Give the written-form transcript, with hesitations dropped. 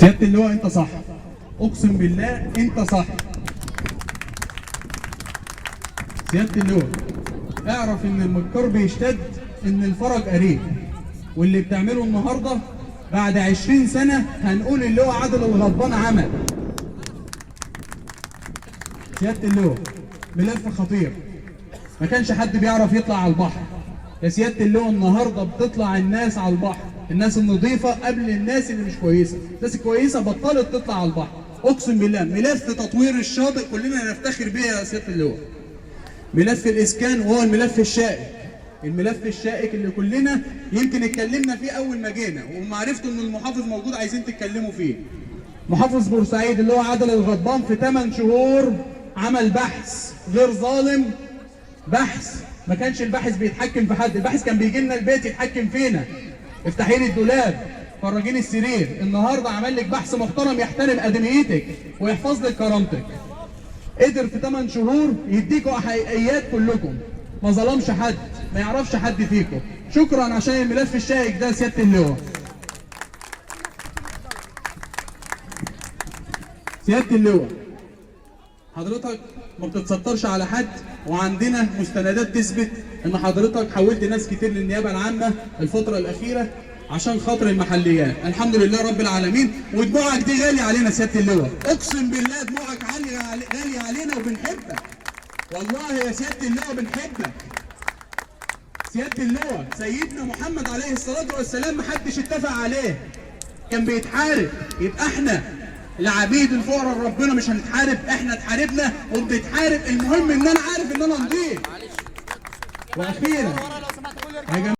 سيادة اللواء انت صح، اقسم بالله انت صح. سيادة اللواء اعرف ان المكر بيشتد، ان الفرج قريب، واللي بتعمله النهارده بعد 20 سنة هنقول اللواء عادل الغضبان عمل. سيادة اللواء ملف خطير، ما كانش حد بيعرف يطلع على البحر. يا سيادة اللواء النهارده بتطلع الناس على البحر، الناس النظيفة قبل الناس اللي مش كويسة، الناس الكويسة بطلت تطلع على البحر. اقسم بالله ملف تطوير الشاطئ كلنا نفتخر بيه يا سيادة اللواء. ملف الاسكان وهو الملف الشائك، الملف الشائك اللي كلنا يمكن اتكلمنا فيه اول ما جينا، وما عرفتوا ان المحافظ موجود عايزين تتكلموا فيه. محافظ بورسعيد اللي هو عادل الغضبان في 8 شهور عمل بحث غير ظالم، بحث ما كانش الباحث بيتحكم في حد، الباحث كان بيجي لنا البيت يتحكم فينا. افتحي لي الدولاب، فرجيني السرير. النهارده عمل لك بحث محترم يحترم ادميتك ويحفظ لك كرامتك. قدر في 8 شهور يديكوا حقيقيات كلكم، ما ظلمش حد، ما يعرفش حد فيكم. شكرا عشان الملف الشائك ده سيادة اللواء. سيادة اللواء حضرتك ما بتتسترش على حد، وعندنا مستندات تثبت ان حضرتك حولت ناس كتير للنيابه العامه الفتره الاخيره عشان خاطر المحليات. الحمد لله رب العالمين، ودموعك دي غاليه علينا سياده اللواء، اقسم بالله دموعك غاليه علينا وبنحبك. والله يا سياده اللواء بنحبك. سياده اللواء سيدنا محمد عليه الصلاه والسلام محدش اتفق عليه، كان بيتحارب. يبقى احنا العبيد الفقراء ربنا مش هنتحارب؟ احنا اتحاربنا وبنتحارب. المهم ان انا عارف ان انا نضيف. واخيرا يا جماعه